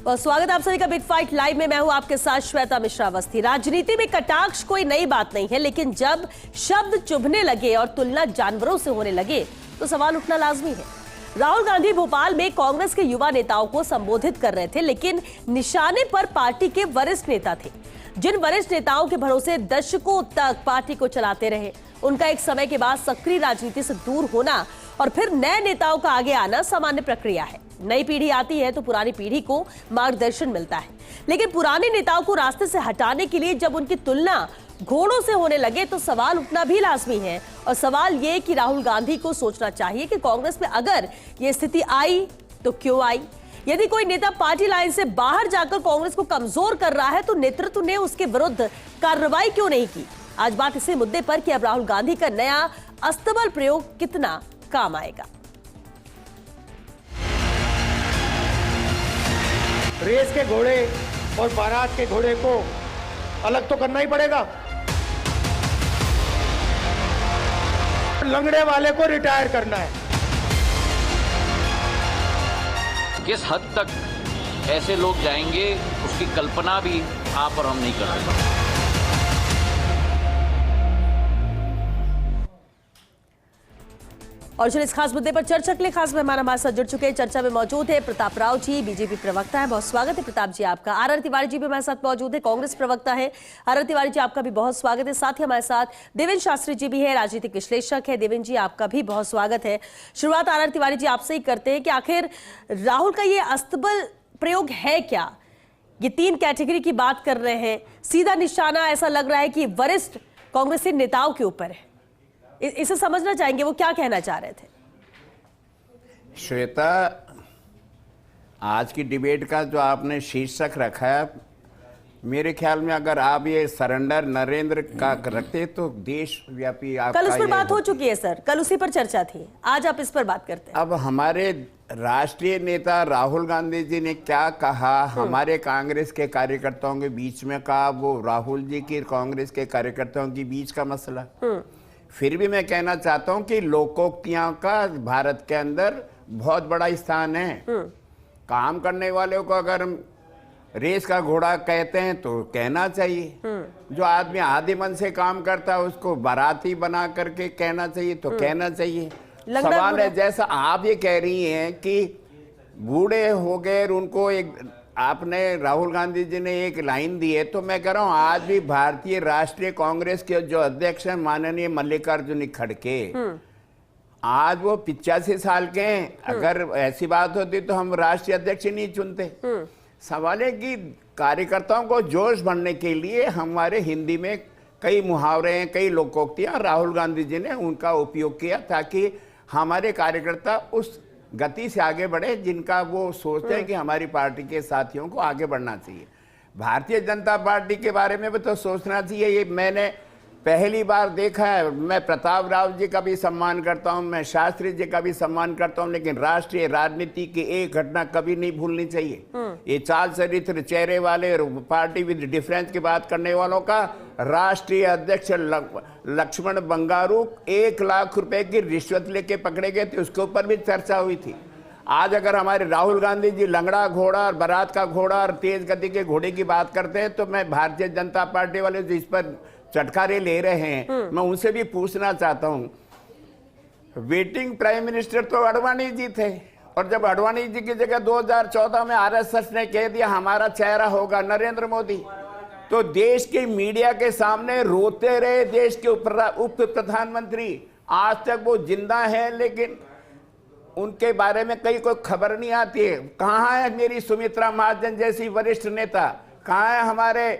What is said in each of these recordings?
और स्वागत है आप सभी का बिग फाइट लाइव में। मैं हूं आपके साथ श्वेता मिश्रा अवस्थी। राजनीति में कटाक्ष कोई नई बात नहीं है, लेकिन जब शब्द चुभने लगे और तुलना जानवरों से होने लगे तो सवाल उठना लाजमी है। राहुल गांधी भोपाल में कांग्रेस के युवा नेताओं को संबोधित कर रहे थे, लेकिन निशाने पर पार्टी के वरिष्ठ नेता थे, जिन वरिष्ठ नेताओं के भरोसे दशकों तक पार्टी को चलाते रहे। उनका एक समय के बाद सक्रिय राजनीति से दूर होना और फिर नए नेताओं का आगे आना सामान्य प्रक्रिया है। नई पीढ़ी आती है तो पुरानी पीढ़ी को मार्गदर्शन मिलता है, लेकिन पुराने नेताओं को रास्ते से हटाने के लिए जब उनकी तुलना घोड़ों से होने लगे तो सवाल उठना भी लाजमी है। और सवाल यह कि राहुल गांधी को सोचना चाहिए कि कांग्रेस में अगर यह स्थिति आई तो क्यों आई। यदि कोई नेता पार्टी लाइन से बाहर जाकर कांग्रेस को कमजोर कर रहा है तो नेतृत्व ने उसके विरुद्ध कार्रवाई क्यों नहीं की। आज बात इसी मुद्दे पर कि अब राहुल गांधी का नया अस्तबल प्रयोग कितना काम आएगा। रेस के घोड़े और बारात के घोड़े को अलग तो करना ही पड़ेगा। लंगड़े वाले को रिटायर करना है। किस हद तक ऐसे लोग जाएंगे उसकी कल्पना भी आप और हम नहीं कर सकते। और चलिए इस खास मुद्दे पर चर्चा के लिए खास मेहमान हमारे साथ जुड़ चुके हैं। चर्चा में मौजूद है प्रताप राव जी, बीजेपी प्रवक्ता है। बहुत स्वागत है प्रताप जी आपका। आर तिवारी जी भी हमारे साथ मौजूद है, कांग्रेस प्रवक्ता है। आर तिवारी जी आपका भी बहुत स्वागत है। साथ ही हमारे साथ देवेंद्र शास्त्री जी भी है, राजनीतिक विश्लेषक है। देवेंद्र जी आपका भी बहुत स्वागत है। शुरुआत आर तिवारी जी आपसे ही करते हैं कि आखिर राहुल का ये अस्तबल प्रयोग है क्या। ये तीन कैटेगरी की बात कर रहे हैं, सीधा निशाना ऐसा लग रहा है कि वरिष्ठ कांग्रेसी नेताओं के ऊपर है। इसे समझना चाहेंगे, वो क्या कहना चाह रहे थे। श्वेता, आज की डिबेट का जो आपने शीर्षक रखा है, मेरे ख्याल में अगर आप ये सरेंडर नरेंद्र का रखते तो देशव्यापी आपका कल उस पर बात हो चुकी है सर, कल उसी पर चर्चा थी, आज आप इस पर बात करते हैं। अब हमारे राष्ट्रीय नेता राहुल गांधी जी ने क्या कहा, हमारे कांग्रेस के कार्यकर्ताओं के बीच में कहा, वो राहुल जी की कांग्रेस के कार्यकर्ताओं के बीच का मसला। फिर भी मैं कहना चाहता हूं कि लोकोक्तियों का भारत के अंदर बहुत बड़ा स्थान है। काम करने वालों को अगर रेस का घोड़ा कहते हैं तो कहना चाहिए। जो आदमी आदि मन से काम करता है उसको बाराती बना करके कहना चाहिए तो कहना चाहिए। सवाल है, जैसा आप ये कह रही हैं कि बूढ़े हो गए, उनको एक आपने राहुल गांधी जी ने एक लाइन दी है, तो मैं कह रहा हूं आज भी भारतीय राष्ट्रीय कांग्रेस के जो अध्यक्ष हैं माननीय मल्लिकार्जुन खड़गे, आज वो 85 साल के हैं। अगर ऐसी बात होती तो हम राष्ट्रीय अध्यक्ष नहीं चुनते। सवाल है कि कार्यकर्ताओं को जोश भरने के लिए हमारे हिंदी में कई मुहावरे हैं, कई लोकोक्तियां, राहुल गांधी जी ने उनका उपयोग किया ताकि हमारे कार्यकर्ता उस गति से आगे बढ़े जिनका वो सोचते हैं कि हमारी पार्टी के साथियों को आगे बढ़ना चाहिए। भारतीय जनता पार्टी के बारे में भी तो सोचना चाहिए। ये मैंने पहली बार देखा है। मैं प्रताप राव जी का भी सम्मान करता हूं, मैं शास्त्री जी का भी सम्मान करता हूं, लेकिन राष्ट्रीय राजनीति की एक घटना कभी नहीं भूलनी चाहिए। ये चाल चरित्र चेहरे वाले पार्टी विद डिफरेंस की बात करने वालों का राष्ट्रीय अध्यक्ष लक्ष्मण बंगारू 1 लाख रुपए की रिश्वत लेके पकड़े गए थे, उसके ऊपर भी चर्चा हुई थी। आज अगर हमारे राहुल गांधी जी लंगड़ा घोड़ा और बारात का घोड़ा और तेज गति के घोड़े की बात करते हैं तो मैं भारतीय जनता पार्टी वाले जो इस पर चटकारे ले रहे हैं, मैं उनसे भी पूछना चाहता हूं। वेटिंग प्राइम मिनिस्टर तो अडवाणी जी थे, और जब अडवाणी जी की जगह 2014 में आरएसएस ने कह दिया हमारा चेहरा होगा नरेंद्र मोदी, तो देश के मीडिया के सामने रोते रहे देश के उप प्रधानमंत्री। आज तक वो जिंदा है, लेकिन उनके बारे में कहीं कोई खबर नहीं आती है। कहाँ है मेरी सुमित्रा महाजन जैसी वरिष्ठ नेता, कहाँ है हमारे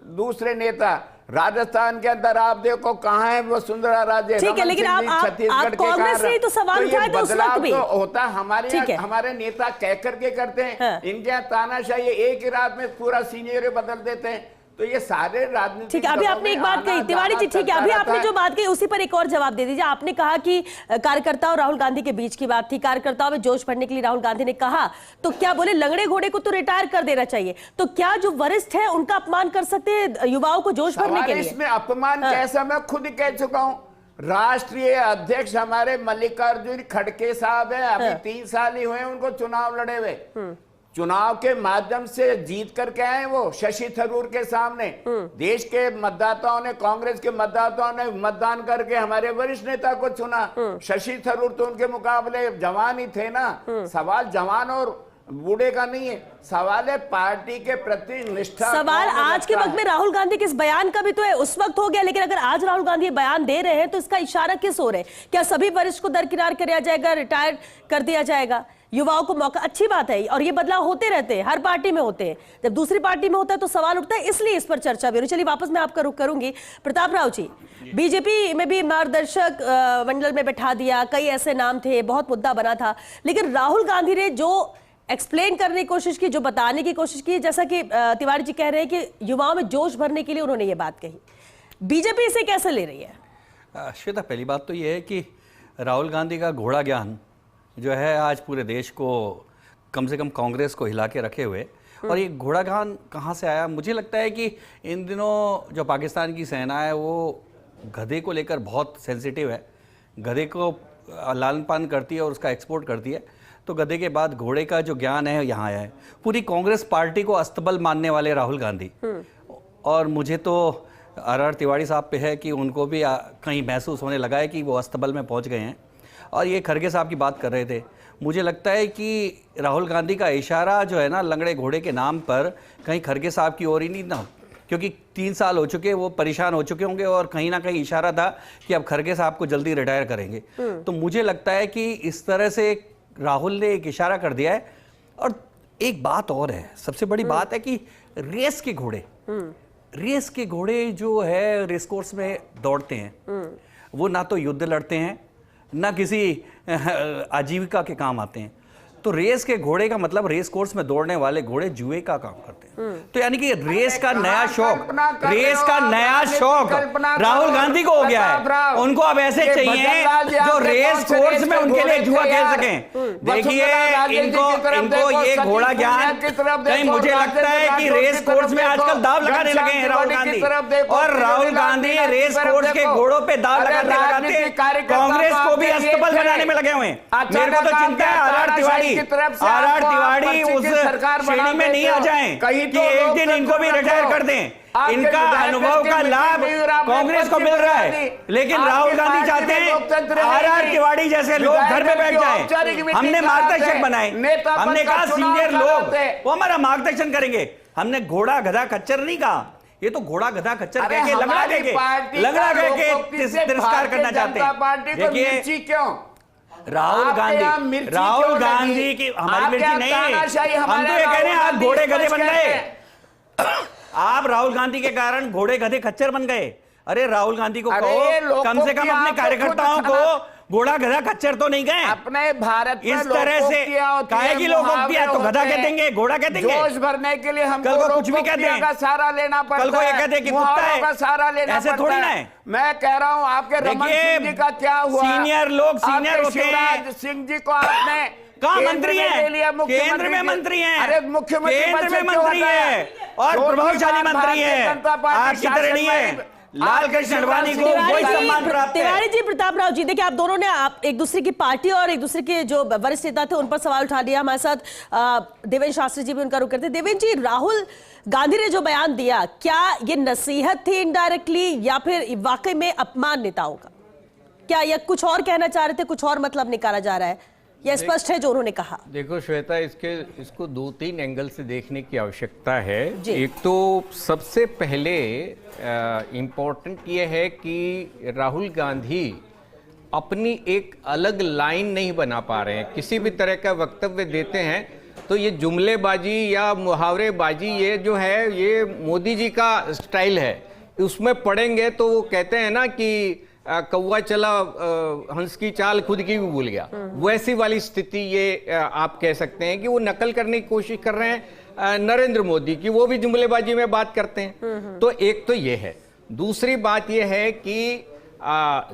दूसरे नेता। राजस्थान के अंदर आप देखो कहाँ है वो सुंदरा राजे, ठीक है, लेकिन आप कांग्रेस से ही तो सवाल उठाए थे उस वक्त भी। तो होता हमारे नेता कह करके करते हैं। हाँ। इनके यहाँ तानाशाही एक ही रात में पूरा सीनियर बदल देते हैं। तो ये सारे राजनीतिक, ठीक है, अभी आपने एक बात कही तिवारी जी, ठीक है, अभी आपने जो बात कही उसी पर एक और जवाब दे दीजिए। आपने कहा कि कार्यकर्ता और राहुल गांधी के बीच की बात थी, कार्यकर्ताओं में जोश भरने के लिए राहुल गांधी ने कहा, तो क्या बोले लंगड़े घोड़े को तो रिटायर कर देना चाहिए। तो क्या जो वरिष्ठ है उनका अपमान कर सकते हैं युवाओं को जोश भरने के लिए? इसमें अपमान कैसा, मैं खुद ही कह चुका हूँ। राष्ट्रीय अध्यक्ष हमारे मल्लिकार्जुन खड़गे साहब है, अभी 3 साल ही हुए उनको चुनाव लड़े हुए। चुनाव के माध्यम से जीत करके आए वो शशि थरूर के सामने। देश के मतदाताओं ने, कांग्रेस के मतदाताओं ने मतदान करके हमारे वरिष्ठ नेता को चुना। शशि थरूर तो उनके मुकाबले जवान ही थे ना। सवाल जवान और बूढ़े का नहीं है, सवाल है पार्टी के प्रति निष्ठा। सवाल आज के वक्त में राहुल गांधी के इस बयान का भी तो है, उस वक्त हो गया, लेकिन अगर आज राहुल गांधी ये बयान दे रहे हैं तो इसका इशारा किस ओर है? क्या सभी वरिष्ठ को दरकिनार किया जाएगा, रिटायर कर दिया जाएगा? युवाओं को मौका, अच्छी बात है, और ये बदलाव होते रहते हैं, हर पार्टी में होते हैं। जब दूसरी पार्टी में होता है तो सवाल उठता है, इसलिए इस पर चर्चा भी हो रही। चलिए वापस मैं आपका रुख करूंगी। प्रताप राव जी, बीजेपी में भी मार्गदर्शक मंडल में बैठा दिया, कई ऐसे नाम थे, बहुत मुद्दा बना था, लेकिन राहुल गांधी ने जो एक्सप्लेन करने की कोशिश की, जो बताने की कोशिश की, जैसा कि तिवारी जी कह रहे हैं कि युवाओं में जोश भरने के लिए उन्होंने ये बात कही, बीजेपी इसे कैसे ले रही है? श्वेता, पहली बात तो ये है कि राहुल गांधी का घोड़ा ज्ञान जो है आज पूरे देश को, कम से कम कांग्रेस को हिला के रखे हुए, और ये घोड़ा ज्ञान कहाँ से आया? मुझे लगता है कि इन दिनों जो पाकिस्तान की सेना है वो गधे को लेकर बहुत सेंसिटिव है, गधे को लालन पालन करती है और उसका एक्सपोर्ट करती है। तो गधे के बाद घोड़े का जो ज्ञान है यहाँ आया है। पूरी कांग्रेस पार्टी को अस्तबल मानने वाले राहुल गांधी, और मुझे तो आर तिवारी साहब पे है कि उनको भी कहीं महसूस होने लगा है कि वो अस्तबल में पहुँच गए हैं। और ये खड़गे साहब की बात कर रहे थे, मुझे लगता है कि राहुल गांधी का इशारा जो है ना लंगड़े घोड़े के नाम पर, कहीं खड़गे साहब की ओर ही नहीं ना, क्योंकि 3 साल हो चुके, वो परेशान हो चुके होंगे, और कहीं ना कहीं इशारा था कि अब खड़गे साहब को जल्दी रिटायर करेंगे। तो मुझे लगता है कि इस तरह से राहुल ने एक इशारा कर दिया है। और एक बात और है, सबसे बड़ी बात है कि रेस के घोड़े जो है रेस कोर्स में दौड़ते हैं, वो ना तो युद्ध लड़ते हैं, ना किसी आजीविका के काम आते हैं। तो रेस के घोड़े का मतलब रेस कोर्स में दौड़ने वाले घोड़े जुए का काम करते हैं। तो यानी कि रेस का नया शौक राहुल गांधी को हो गया है। उनको अब ऐसे चाहिए जो रेस कोर्स में उनके लिए जुआ खेल सकें। देखिए इनको ये घोड़ा ज्ञान, कहीं मुझे लगता है कि रेस कोर्स में आजकल दाव लगाने लगे हैं राहुल गांधी, और राहुल गांधी रेस कोर्स के घोड़ों पे दाव लगाते कांग्रेस को भी अस्तबल बनाने में लगे हुए हैं। मेरे को तो चिंता है आर तिवारी उस श्रेणी में नहीं आ जाएं कि एक दिन इनको भी रिटायर कर दें। इनका अनुभव का लाभ कांग्रेस को मिल रहा है, लेकिन राहुल गांधी चाहते हैं आर तिवारी जैसे लोग घर में बैठ जाएं। हमने मार्गदर्शक बनाए, हमने कहा सीनियर लोग वो हमारा मार्गदर्शन करेंगे। हमने घोड़ा गधा खच्चर नहीं कहा, ये तो घोड़ा गधा खच्चर कह के लंगड़ा कह के तिरस्कार करना चाहते हैं। देखिए राहुल गांधी की हमारी मिर्ची नहीं है, हम तो ये कह रहे हैं आप घोड़े गधे बन गए। आप राहुल गांधी के कारण घोड़े गधे खच्चर बन गए। अरे राहुल गांधी को कहो कम से कम अपने कार्यकर्ताओं को घोड़ा गधा खच्चर तो नहीं गए अपने भारत इस तरह से। काहे की लोग किया तो गधा कह देंगे, घोड़ा कह देंगे। जोश भरने के लिए हम कल को कुछ भी कहते हैं, सहारा लेना पड़ता है। कल को ये कहते हैं कि कुत्ता है का सहारा लेना ऐसे थोड़ी ना है। मैं कह रहा हूं आपके रमन सिंह जी का क्या हुआ? सीनियर लोग सीनियर होते हैं। सिंह जी को आपने कहाँ मंत्री है? केंद्र में मंत्री हैं। अरे मुख्यमंत्री केंद्र में मंत्री है और प्रभावशाली मंत्री है। आपकी तरह नहीं है। लाल कृष्ण अडवाणी को कोई सम्मान प्राप्त है। तिवारी जी, प्रताप राव जी, देखिए आप दोनों ने आप एक दूसरे की पार्टी और एक दूसरे के जो वरिष्ठ नेता थे उन पर सवाल उठा लिया। हमारे साथ देवेंद्र शास्त्री जी भी उनका रुख करते। देवेंद्र जी, राहुल गांधी ने जो बयान दिया, क्या ये नसीहत थी इनडायरेक्टली, या फिर वाकई में अपमान नेताओं का? क्या यह कुछ और कहना चाह रहे थे, कुछ और मतलब निकाला जा रहा है, यह स्पष्ट है जो उन्होंने कहा? देखो श्वेता, इसको 2-3 एंगल से देखने की आवश्यकता है। एक तो सबसे पहले इम्पोर्टेंट ये है कि राहुल गांधी अपनी एक अलग लाइन नहीं बना पा रहे हैं। किसी भी तरह का वक्तव्य देते हैं तो ये जुमलेबाजी या मुहावरेबाजी ये जो है ये मोदी जी का स्टाइल है। उसमें पढ़ेंगे तो वो कहते हैं ना कि कौवा चला हंस की चाल खुद की भी भूल गया, वैसी वाली स्थिति ये आप कह सकते हैं कि वो नकल करने की कोशिश कर रहे हैं नरेंद्र मोदी की, वो भी जुमलेबाजी में बात करते हैं। तो एक तो ये है। दूसरी बात ये है कि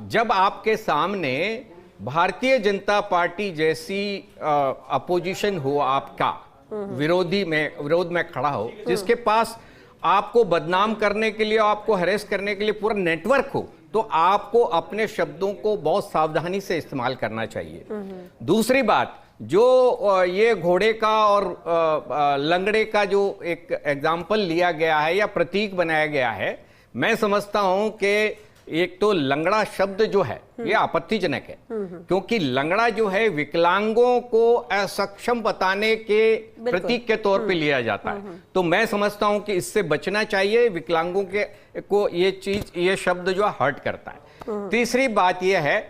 जब आपके सामने भारतीय जनता पार्टी जैसी अपोजिशन हो, आपका विरोध में खड़ा हो, जिसके पास आपको बदनाम करने के लिए, आपको हरेस करने के लिए पूरा नेटवर्क हो, तो आपको अपने शब्दों को बहुत सावधानी से इस्तेमाल करना चाहिए। दूसरी बात, जो ये घोड़े का और लंगड़े का जो एक एग्जाम्पल लिया गया है या प्रतीक बनाया गया है, मैं समझता हूं कि एक तो लंगड़ा शब्द जो है ये आपत्तिजनक है, क्योंकि लंगड़ा जो है विकलांगों को असक्षम बताने के प्रतीक के तौर पे लिया जाता है। तो मैं समझता हूं कि इससे बचना चाहिए, विकलांगों के को ये शब्द जो हर्ट करता है। तीसरी बात यह है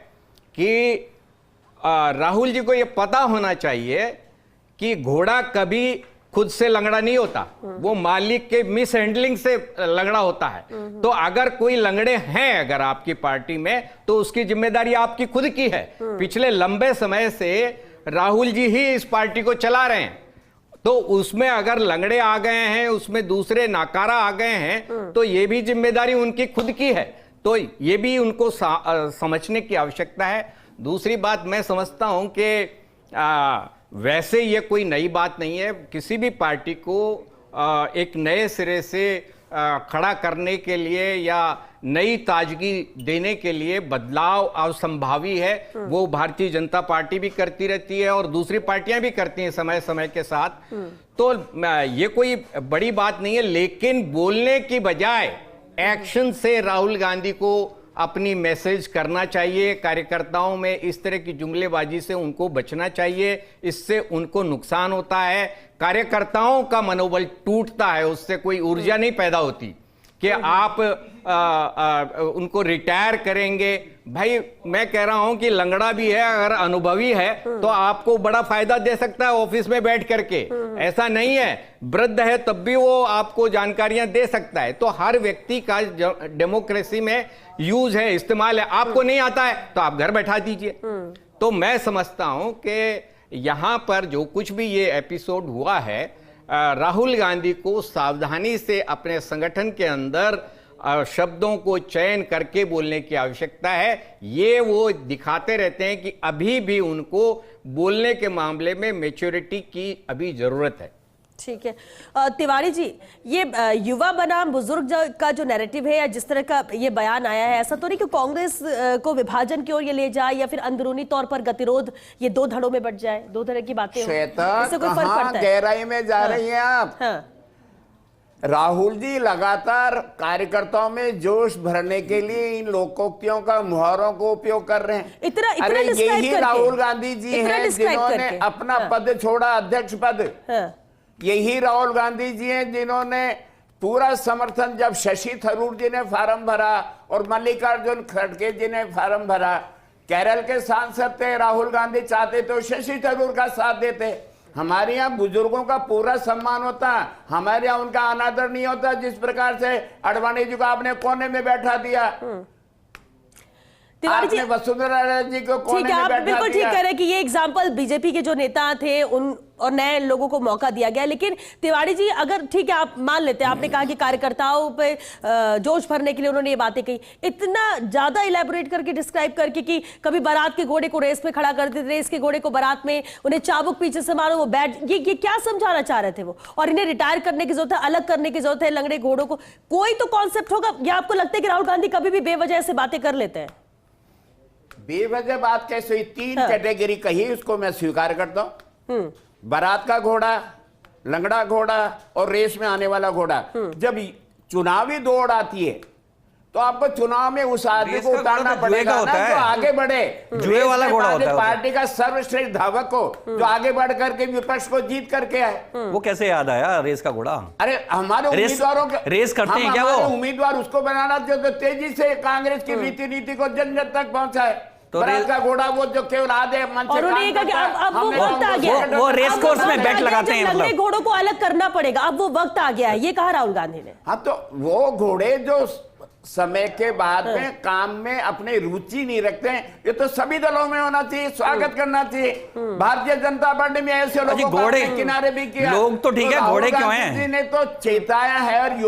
कि राहुल जी को यह पता होना चाहिए कि घोड़ा कभी खुद से लंगड़ा नहीं होता, वो मालिक के मिस हैंडलिंग से लंगड़ा होता है। तो अगर कोई लंगड़े हैं अगर आपकी पार्टी में, तो उसकी जिम्मेदारी आपकी खुद की है। पिछले लंबे समय से राहुल जी ही इस पार्टी को चला रहे हैं, तो उसमें अगर लंगड़े आ गए हैं, उसमें दूसरे नाकारा आ गए हैं, तो ये भी जिम्मेदारी उनकी खुद की है। तो ये भी उनको समझने की आवश्यकता है। दूसरी बात मैं समझता हूं कि वैसे ये कोई नई बात नहीं है, किसी भी पार्टी को एक नए सिरे से खड़ा करने के लिए या नई ताजगी देने के लिए बदलाव असंभावी है। वो भारतीय जनता पार्टी भी करती रहती है और दूसरी पार्टियां भी करती हैं समय समय के साथ। तो ये कोई बड़ी बात नहीं है, लेकिन बोलने की बजाय एक्शन से राहुल गांधी को अपनी मैसेज करना चाहिए। कार्यकर्ताओं में इस तरह की जुमलेबाजी से उनको बचना चाहिए, इससे उनको नुकसान होता है, कार्यकर्ताओं का मनोबल टूटता है, उससे कोई ऊर्जा नहीं पैदा होती कि आप उनको रिटायर करेंगे। भाई मैं कह रहा हूं कि लंगड़ा भी है, अगर अनुभवी है तो आपको बड़ा फायदा दे सकता है ऑफिस में बैठ करके। ऐसा नहीं है, वृद्ध है तब भी वो आपको जानकारियां दे सकता है। तो हर व्यक्ति का डेमोक्रेसी में यूज है, इस्तेमाल है। आपको नहीं आता है तो आप घर बैठा दीजिए। तो मैं समझता हूं कि यहां पर जो कुछ भी ये एपिसोड हुआ है, राहुल गांधी को सावधानी से अपने संगठन के अंदर शब्दों को चयन करके बोलने की आवश्यकता है। ये वो दिखाते रहते हैं कि अभी भी उनको बोलने के मामले में मैच्योरिटी की अभी जरूरत है। ठीक है तिवारी जी, ये युवा बनाम बुजुर्ग का जो नैरेटिव है या जिस तरह का ये बयान आया है, ऐसा तो नहीं कि कांग्रेस को विभाजन की ओर ये ले जाए या फिर अंदरूनी तौर पर गतिरोध ये दो धड़ों में बट जाए? दो तरह की बातें श्वेता, कहां गहराई में जा रही हैं आप? राहुल जी लगातार कार्यकर्ताओं में जोश भरने के लिए इन लोकोक्तियों का, मुहावरों को उपयोग कर रहे हैं। इतना यही राहुल गांधी जी हैं जिन्होंने अपना पद छोड़ा, अध्यक्ष पद। यही राहुल गांधी जी हैं जिन्होंने पूरा समर्थन, जब शशि थरूर जी ने फार्म भरा और मल्लिकार्जुन खड़गे जी ने फार्म भरा, केरल के सांसद थे, राहुल गांधी चाहते तो शशि थरूर का साथ देते। हमारे यहाँ बुजुर्गों का पूरा सम्मान होता, हमारे यहाँ उनका अनादर नहीं होता। जिस प्रकार से अडवाणी जी को आपने कोने में बैठा दिया, आपने वसुंधरा जी को कोने में बैठा दिया। बिल्कुल ठीक कह रहे हैं कि ये एग्जाम्पल बीजेपी के जो नेता थे उन और नए लोगों को मौका दिया गया। लेकिन तिवारी जी, अगर ठीक है आप मान लेते हैं, आपने कहा कि कार्यकर्ताओं पे जोश भरने के लिए उन्होंने ये बातें कही, इतना ज्यादा इलेबोरेट करके डिस्क्राइब करके कि कभी बारात के घोड़े को रेस में खड़ा कर देते, रेस के घोड़े को बारात में, उन्हें चाबुक पीछे से मारो वो बैठ, ये क्या समझाना चाह रहे थे वो? और इन्हें रिटायर करने की जरूरत है, अलग करने की जरूरत है लंगड़े घोड़ों को, कोई तो कॉन्सेप्ट होगा। या आपको लगता है कि राहुल गांधी कभी भी बेवजह से बातें कर लेते हैं? बेवजह बात कैसे हुई? तीन कैटेगरी कही, उसको मैं स्वीकार करता हूं। बारात का घोड़ा, लंगड़ा घोड़ा और रेस में आने वाला घोड़ा। जब चुनावी दौड़ आती है तो आपको चुनाव में उस आदमी को उतारना पड़ेगा ना, जो आगे बढ़े। जुए वाला घोड़ा होता है, पार्टी का सर्वश्रेष्ठ धावक को, जो आगे बढ़ करके विपक्ष को जीत करके आए। वो कैसे याद आया रेस का घोड़ा? अरे हमारे उम्मीदवारों के रेस करते हैं क्या वो? उम्मीदवार उसको बनाना जो तेजी से कांग्रेस की रीति नीति को जन जन तक पहुंचाए। तो बारात का घोड़ा वो जो केवल आधे मन से अब वो वक्त आ गया, वो रेस कोर्स में बैट लगाते हैं, लंगड़े घोड़ों को अलग करना पड़ेगा, अब वो वक्त आ गया है, ये कहा राहुल गांधी ने। हाँ, तो वो घोड़े जो समय के बाद में काम में अपनी रुचि नहीं रखते हैं, ये तो सभी दलों में होना चाहिए, स्वागत करना चाहिए। भारतीय जनता पार्टी में ऐसे लोगों को घोड़े किनारे भी किया। लोग तो ठीक है, घोड़े क्यों हैं? ने तो चेताया है और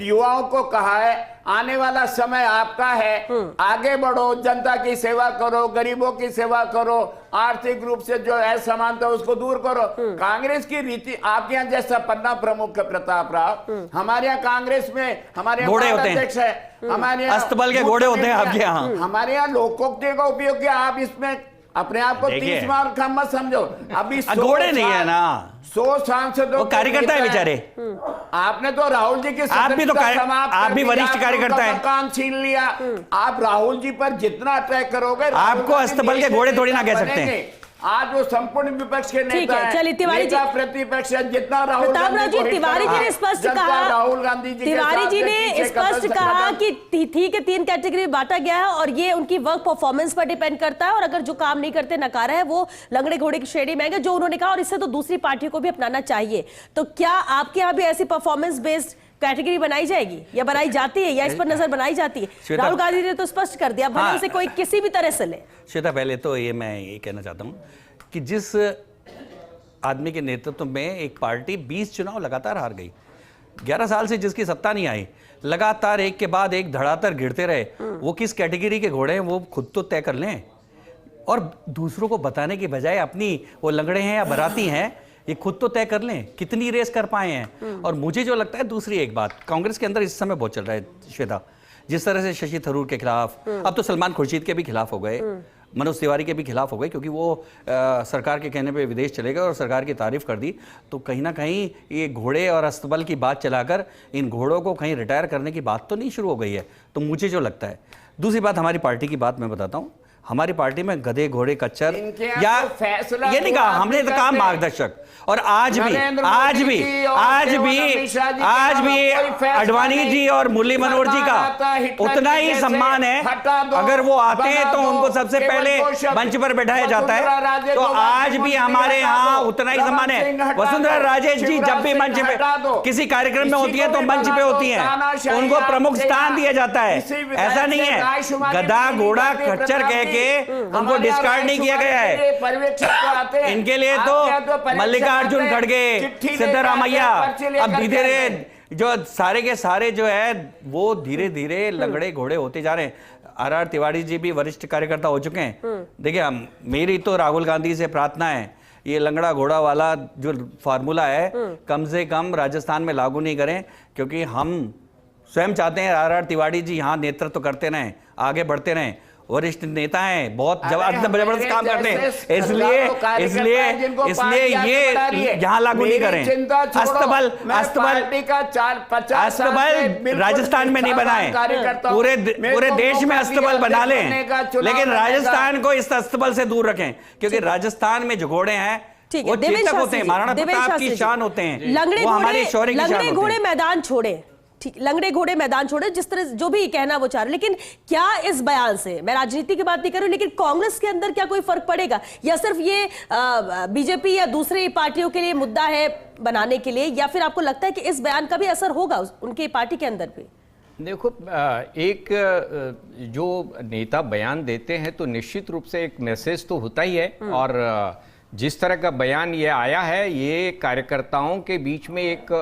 युवाओं को कहा है आने वाला समय आपका है, आगे बढ़ो, जनता की सेवा करो, गरीबों की सेवा करो, आर्थिक रूप से जो असमानता उसको दूर करो। कांग्रेस की रीति, आपके यहाँ जैसा पन्ना प्रमुख प्रताप राव, हमारे यहाँ कांग्रेस में हमारे अध्यक्ष है, हमारे अस्तबल के घोड़े होते हैं आपके यहाँ। हमारे यहाँ लोकोक्ति का उपयोग किया, आप इसमें अपने आप को देखिए। 30 मार का मत समझो। अभी 100 घोड़े नहीं है ना, 100 सांसदों वो कार्यकर्ता है बेचारे। आपने तो राहुल जी के आप भी तो आप भी वरिष्ठ कार्यकर्ता है। मकान छीन लिया। आप राहुल जी पर जितना अटैक करोगे, आपको अस्तबल के घोड़े थोड़ी ना कह सकते हैं। आज वो संपूर्ण विपक्ष के ठीक नेता है, चलिए तिवारी जी, प्रतिपक्ष है, जितना राहुल प्रताप राव गांधी जी, को तिवारी जी ने स्पष्ट कहा, राहुल गांधी जी तिवारी जी ने स्पष्ट कहा कि ठीक है 3 कैटेगरी में बांटा गया है और ये उनकी वर्क परफॉर्मेंस पर डिपेंड करता है, और अगर जो काम नहीं करते, नकारा है, वो लंगड़े घोड़े की श्रेणी में आएंगे, जो उन्होंने कहा, और इससे तो दूसरी पार्टियों को भी अपनाना चाहिए। तो क्या आपके यहाँ भी ऐसी परफॉर्मेंस बेस्ड कैटेगरी बनाई जाएगी या बनाई जाती है, या इस पर नजर बनाई जाती है? राहुल गांधी ने तो स्पष्ट कर दिया, भले उसे कोई किसी भी तरह से ले। श्वेता, पहले तो मैं ये कहना चाहता हूं कि जिस आदमी के नेतृत्व में एक पार्टी 20 चुनाव लगातार हार गई, 11 साल से जिसकी सत्ता नहीं आई, लगातार एक के बाद एक धड़ाधड़ गिरते रहे, वो किस कैटेगरी के घोड़े हैं वो खुद तो तय कर लें, और दूसरों को बताने की बजाय अपनी वो लंगड़े हैं या बराती हैं ये खुद तो तय कर लें कितनी रेस कर पाए हैं। और मुझे जो लगता है, दूसरी एक बात कांग्रेस के अंदर इस समय बहुत चल रहा है श्वेता, जिस तरह से शशि थरूर के खिलाफ, अब तो सलमान खुर्शीद के भी खिलाफ हो गए, मनोज तिवारी के भी खिलाफ हो गए, क्योंकि वो सरकार के कहने पे विदेश चले गए और सरकार की तारीफ कर दी। तो कहीं ना कहीं ये घोड़े और अस्तबल की बात चलाकर इन घोड़ों को कहीं रिटायर करने की बात तो नहीं शुरू हो गई है। तो मुझे जो लगता है, दूसरी बात हमारी पार्टी की बात मैं बताता हूँ, हमारी पार्टी में गधे घोड़े कच्चर या ये नहीं कहा, हमने तो कहा मार्गदर्शक, और आज भी अडवाणी जी और मुरली मनोहर जी का उतना ही सम्मान है। अगर वो आते हैं तो उनको सबसे पहले मंच पर बैठाया जाता है, तो आज भी हमारे यहाँ उतना ही सम्मान है। वसुंधरा राजे जी जब भी मंच पे किसी कार्यक्रम में होती है तो मंच पे होती हैं, उनको प्रमुख स्थान दिया जाता है। ऐसा नहीं है गधा घोड़ा खच्चर कह के उनको डिस्कार्ड नहीं किया गया है। इनके लिए तो मल्लिकार्जुन खड़गे, सिद्धरामैया, अब धीरे धीरे जो सारे के सारे जो है वो धीरे धीरे लंगड़े घोड़े होते जा रहे हैं। आर तिवारी जी भी वरिष्ठ कार्यकर्ता हो चुके हैं। देखिए, मेरी तो राहुल गांधी से प्रार्थना है, ये लंगड़ा घोड़ा वाला जो फार्मूला है कम से कम राजस्थान में लागू नहीं करें, क्योंकि हम स्वयं चाहते हैं आर तिवारी जी यहाँ नेतृत्व करते रहें, आगे बढ़ते रहें, वरिष्ठ नेता हैं, बहुत जबरदस्त काम करते हैं, इसलिए ये यहाँ लागू नहीं करें। अस्तबल राजस्थान में नहीं बनाए, पूरे देश में अस्तबल बना लें, लेकिन राजस्थान को इस अस्तबल से दूर रखें, क्योंकि राजस्थान में जो घोड़े हैं वो चेतक होते हैं, महाराणा प्रताप की शान होते हैं, वो हमारे शौर्य की शान होते हैं। घोड़े मैदान छोड़े, ठीक, लंगड़े घोड़े मैदान छोड़े, जिस तरह जो भी कहना वो चाह रहे, लेकिन क्या इस बयान से, मैं राजनीति की बात नहीं कर रही हूं, लेकिन कांग्रेस के अंदर क्या कोई फर्क पड़ेगा, या सिर्फ ये बीजेपी या दूसरी पार्टियों के लिए मुद्दा है बनाने के लिए, या फिर आपको लगता है कि इस बयान का भी असर होगा उनकी पार्टी के अंदर भी? देखो, एक जो नेता बयान देते हैं तो निश्चित रूप से एक मैसेज तो होता ही है, और जिस तरह का बयान ये आया है, ये कार्यकर्ताओं के बीच में एक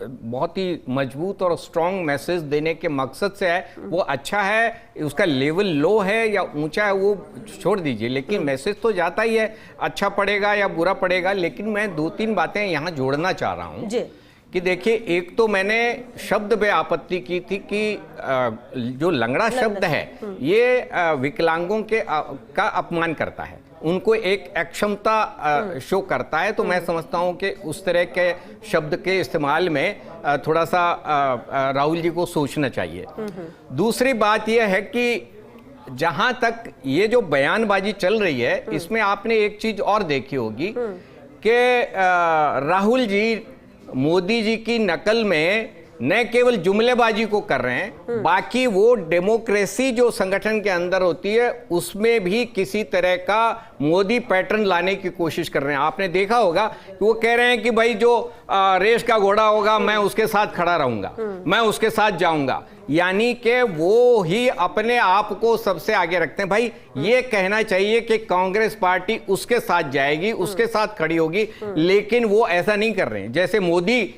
बहुत ही मजबूत और स्ट्रॉन्ग मैसेज देने के मकसद से है। वो अच्छा है, उसका लेवल लो है या ऊंचा है वो छोड़ दीजिए, लेकिन मैसेज तो जाता ही है। अच्छा पड़ेगा या बुरा पड़ेगा, लेकिन मैं 2-3 बातें यहाँ जोड़ना चाह रहा हूँ कि देखिए, एक तो मैंने शब्द पे आपत्ति की थी कि जो लंगड़ा शब्द है ये विकलांगों के का अपमान करता है, उनको एक अक्षमता शो करता है। तो मैं समझता हूं कि उस तरह के शब्द के इस्तेमाल में थोड़ा सा राहुल जी को सोचना चाहिए। दूसरी बात यह है कि जहां तक ये जो बयानबाजी चल रही है, इसमें आपने एक चीज और देखी होगी कि राहुल जी मोदी जी की नकल में न केवल जुमलेबाजी को कर रहे हैं, बाकी वो डेमोक्रेसी जो संगठन के अंदर होती है उसमें भी किसी तरह का मोदी पैटर्न लाने की कोशिश कर रहे हैं। आपने देखा होगा कि वो कह रहे हैं कि भाई जो रेस का घोड़ा होगा मैं उसके साथ खड़ा रहूंगा, मैं उसके साथ जाऊंगा, यानी कि वो ही अपने आप को सबसे आगे रखते हैं। भाई ये कहना चाहिए कि कांग्रेस पार्टी उसके साथ जाएगी, उसके साथ खड़ी होगी, लेकिन वो ऐसा नहीं कर रहे हैं। जैसे मोदी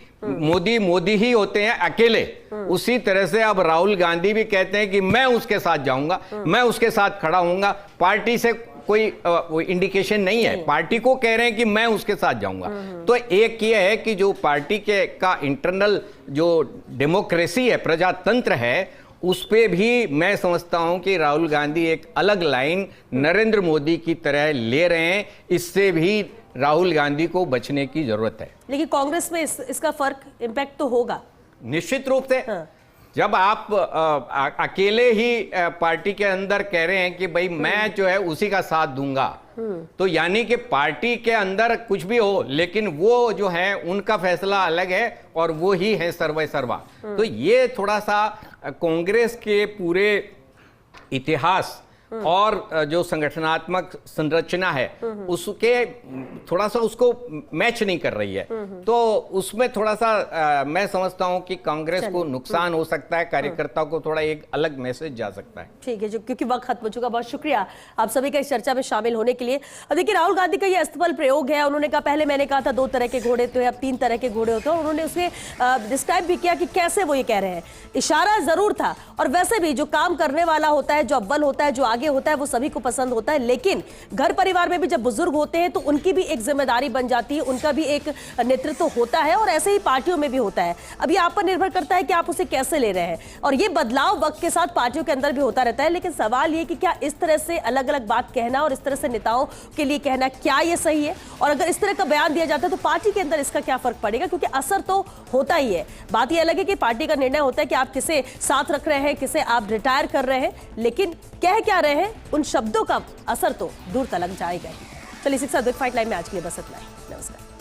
ही होते हैं अकेले, उसी तरह से अब राहुल गांधी भी कहते हैं कि मैं उसके साथ जाऊंगा, मैं उसके साथ खड़ा होऊंगा। पार्टी से कोई इंडिकेशन नहीं है, पार्टी को कह रहे हैं कि मैं उसके साथ जाऊंगा। तो एक ये है कि जो पार्टी के का इंटरनल जो डेमोक्रेसी है, प्रजातंत्र है, उस पे भी मैं समझता हूं कि राहुल गांधी एक अलग लाइन नरेंद्र मोदी की तरह ले रहे हैं। इससे भी राहुल गांधी को बचने की जरूरत है। लेकिन कांग्रेस में इसका फर्क इम्पैक्ट तो होगा निश्चित रूप से। हाँ। जब आप अकेले ही पार्टी के अंदर कह रहे हैं कि भाई मैं जो है उसी का साथ दूंगा, तो यानी कि पार्टी के अंदर कुछ भी हो लेकिन वो जो है उनका फैसला अलग है और वो ही है सर्वे सर्वा। तो ये थोड़ा सा कांग्रेस के पूरे इतिहास और जो संगठनात्मक संरचना है उसके थोड़ा सा उसको मैच नहीं कर रही है। तो उसमें थोड़ा सा मैं समझता हूं कि कांग्रेस को नुकसान हो सकता है, कार्यकर्ताओं को थोड़ा एक अलग मैसेज जा सकता है। ठीक है, जो क्योंकि वक्त खत्म हो चुका। बहुत शुक्रिया आप सभी का इस चर्चा में शामिल होने के लिए। अब देखिए, राहुल गांधी का ये अस्तबल प्रयोग है। उन्होंने कहा, पहले मैंने कहा था 2 तरह के घोड़े तो है, अब 3 तरह के घोड़े होते हैं। उन्होंने उसे डिस्क्राइब भी किया कि कैसे वो ये कह रहे हैं। इशारा जरूर था, और वैसे भी जो काम करने वाला होता है, जो अव्वल होता है, जो आगे होता है, वो सभी को पसंद होता है। लेकिन घर परिवार में भी जब बुजुर्ग होते हैं तो उनकी भी एक जिम्मेदारी बन जाती है, उनका भी एक नेतृत्व होता है, और ऐसे ही पार्टियों में भी होता है। अभी आप पर निर्भर करता है कि आप उसे कैसे ले रहे हैं, और ये बदलाव वक्त के साथ पार्टियों के अंदर भी होता रहता है। लेकिन सवाल ये कि क्या इस तरह से अलग अलग बात कहना और इस तरह से नेताओं के लिए कहना, क्या ये सही है? और अगर इस तरह का बयान दिया जाता है तो पार्टी के अंदर इसका क्या फर्क पड़ेगा? क्योंकि असर तो होता ही है। बात ये अलग है कि पार्टी का निर्णय होता है कि आप किसे साथ रख रहे हैं, किसे आप रिटायर कर रहे हैं, लेकिन कह क्या रहे हैं, उन शब्दों का असर तो दूर तक जाएगा। चलिए, इसी के साथ बिग फाइट लाइव में आज के लिए बस इतना ही। नमस्कार।